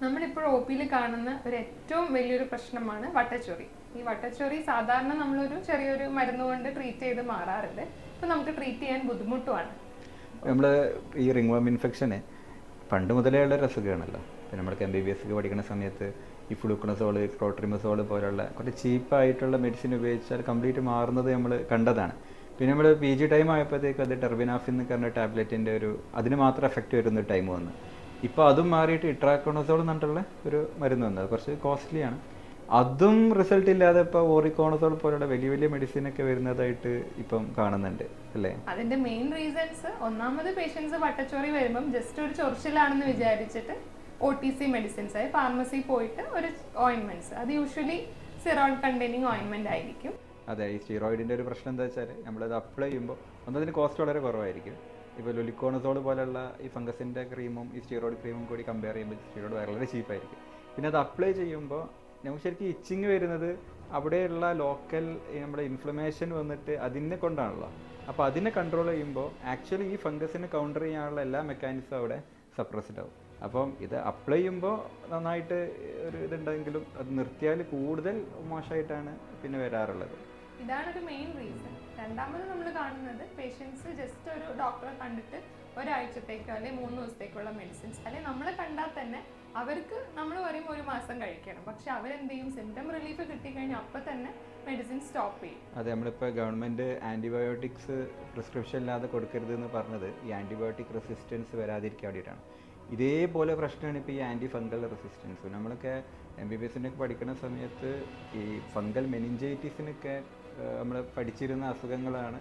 നമ്മളിപ്പോൾ ഒ പിയിൽ കാണുന്ന ഒരു ഏറ്റവും വലിയൊരു പ്രശ്നമാണ് വട്ടച്ചൊറി. ഈ വട്ടച്ചൊറി സാധാരണ നമ്മളൊരു ചെറിയൊരു മരുന്ന് കൊണ്ട് ട്രീറ്റ് ചെയ്ത് മാറാറുണ്ട്. ഇപ്പൊ നമുക്ക് ട്രീറ്റ് ചെയ്യാൻ ബുദ്ധിമുട്ടുമാണ്. നമ്മൾ ഈ റിംഗ് വർം ഇൻഫെക്ഷന് പണ്ട് മുതലേ ഉള്ള ഒരു അസുഖമാണല്ലോ. പിന്നെ നമ്മൾക്ക് MBBS പഠിക്കുന്ന സമയത്ത് ഈ ഫ്ലൂക്കണസോൾ, ക്ലോട്രിമസോൾ പോലുള്ള കുറച്ച് ചീപ്പായിട്ടുള്ള മെഡിസിൻ ഉപയോഗിച്ചാൽ കംപ്ലീറ്റ് മാറുന്നത് നമ്മൾ കണ്ടതാണ്. പിന്നെ നമ്മൾ PG ടൈം ആയപ്പോഴത്തേക്ക് അത് ടെർബിനാഫിൻ എന്ന് പറഞ്ഞ ടാബ്ലറ്റിൻ്റെ അതിന് മാത്രം എഫക്റ്റ് വരുന്ന ടൈം വന്നു. ഇപ്പോൾ അതും മാറിയിട്ട് ഇട്രാക്കോണസോൾ എന്നിട്ടുള്ള ഒരു മരുന്ന് വന്നത് കുറച്ച് കോസ്റ്റ്ലിയാണ്. അതും റിസൾട്ട് ഇല്ലാതെ ഇപ്പോൾ ഓറിക്കോണസോൾ പോലുള്ള വലിയ വലിയ മെഡിസിനൊക്കെ വരുന്നതായിട്ട് ഇപ്പം കാണുന്നുണ്ട് അല്ലേ? അതിന്റെ മെയിൻ റീസൺസ് ഒന്നാമത് പേഷ്യൻസ് വട്ടച്ചൊറി വരുമ്പം ജസ്റ്റ് ഒരു ചൊറിച്ചിലാണെന്ന് വിചാരിച്ചിട്ട് OTC മെഡിസിൻസ് ആയി ഫാർമസി പോയിട്ട് ഒരു ഓയിൻമെന്റ്സ്, അത് യൂഷ്വലി സിറോൾ കണ്ടെയ്നിങ് ഓയിൻമെന്റ് ആയിരിക്കും. അതെ, ഈ സ്റ്റീറോയിഡിൻ്റെ ഒരു പ്രശ്നം എന്താ വെച്ചാൽ നമ്മളത് അപ്ലൈ ചെയ്യുമ്പോൾ ഒന്നതിന് കോസ്റ്റ് വളരെ കുറവായിരിക്കും. ഇപ്പോൾ ലുലിക്കോണസോൾ പോലുള്ള ഈ ഫംഗസിൻ്റെ ക്രീമും ഈ സ്റ്റീറോയിഡ് ക്രീമും കൂടി കമ്പയർ ചെയ്യുമ്പോൾ സ്റ്റീറോയിഡ് വളരെ ചീപ്പായിരിക്കും. പിന്നെ അത് അപ്ലൈ ചെയ്യുമ്പോൾ നമുക്ക് ശരിക്കും ഇച്ചിങ് വരുന്നത് അവിടെയുള്ള ലോക്കൽ നമ്മുടെ ഇൻഫ്ലമേഷൻ വന്നിട്ട് അതിനെ കൊണ്ടാണല്ലോ. അപ്പോൾ അതിനെ കൺട്രോൾ ചെയ്യുമ്പോൾ ആക്ച്വലി ഈ ഫംഗസിനെ കൗണ്ടർ ചെയ്യാനുള്ള എല്ലാ മെക്കാനിസം അവിടെ സപ്രസ്ഡ് ആവും. അപ്പം ഇത് അപ്ലൈ ചെയ്യുമ്പോൾ നന്നായിട്ട് ഒരു ഇതുണ്ടെങ്കിലും അത് നിർത്തിയാൽ കൂടുതൽ മോശമായിട്ടാണ് പിന്നെ വരാറുള്ളത്. ഇതാണൊരു മെയിൻ റീസൺ. രണ്ടാമത് നമ്മൾ കാണുന്നത് പേഷ്യൻസ് ജസ്റ്റ് ഒരു ഡോക്ടറെ കണ്ടിട്ട് ഒരാഴ്ചത്തേക്കോ അല്ലെങ്കിൽ 3 ദിവസത്തേക്കുള്ള മെഡിസിൻസ്, അല്ലെങ്കിൽ നമ്മളെ കണ്ടാൽ തന്നെ അവർക്ക് നമ്മൾ പറയുമ്പോൾ 1 മാസം കഴിക്കണം. പക്ഷെ അവരെന്ത് ചെയ്യും, സിംറ്റം റിലീഫ് കിട്ടിക്കഴിഞ്ഞാൽ അപ്പം തന്നെ മെഡിസിൻ സ്റ്റോപ്പ് ചെയ്യും. അതെ, നമ്മളിപ്പോൾ ഗവൺമെൻറ് ആൻറ്റിബയോട്ടിക്സ് പ്രിസ്ക്രിപ്ഷൻ ഇല്ലാതെ കൊടുക്കരുത് എന്ന് പറഞ്ഞത് ഈ ആൻറ്റിബയോട്ടിക് റെസിസ്റ്റൻസ് വരാതിരിക്കാൻ വേണ്ടിയിട്ടാണ്. ഇതേപോലെ പ്രശ്നമാണ് ഇപ്പോൾ ഈ ആൻറ്റി ഫംഗൽ റെസിസ്റ്റൻസ്. നമ്മളൊക്കെ MBBSനൊക്കെ പഠിക്കുന്ന സമയത്ത് ഈ ഫംഗൽ മെനിഞ്ചൈറ്റിസിനൊക്കെ നമ്മൾ പഠിച്ചിരുന്ന അസുഖങ്ങളാണ്,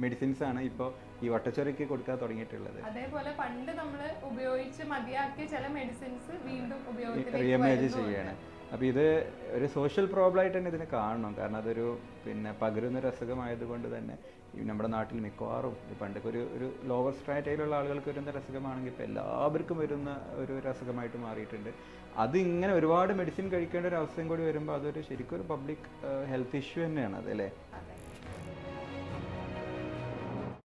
മെഡിസിൻസാണ് ഇപ്പോൾ ഈ വട്ടച്ചൊറിക്ക് കൊടുക്കാൻ തുടങ്ങിയിട്ടുള്ളത്. അതേപോലെ പണ്ട് നമ്മൾ ഉപയോഗിച്ച് മതിയാക്കിയ ചില മെഡിസിൻസ് വീണ്ടും റീഎമേജ് ചെയ്യാണ്. അപ്പോൾ ഇത് ഒരു സോഷ്യൽ പ്രോബ്ലം ആയിട്ട് തന്നെ ഇതിനെ കാണണം. കാരണം അതൊരു പകരുന്നൊരു അസുഖമായതുകൊണ്ട് തന്നെ നമ്മുടെ നാട്ടിൽ മിക്കവാറും പണ്ടൊക്കെ ഒരു ലോവർ സ്ട്രാറ്റയിലുള്ള ആളുകൾക്ക് വരുന്ന അസുഖമാണെങ്കിൽ ഇപ്പോൾ എല്ലാവർക്കും വരുന്ന ഒരു അസുഖമായിട്ട് മാറിയിട്ടുണ്ട്. അത് ഇങ്ങനെ ഒരുപാട് മെഡിസിൻ കഴിക്കേണ്ട ഒരു അവസ്ഥയും കൂടി വരുമ്പോൾ അതൊരു ശരിക്കും ഒരു പബ്ലിക് ഹെൽത്ത് ഇഷ്യൂ തന്നെയാണ് അതല്ലേ?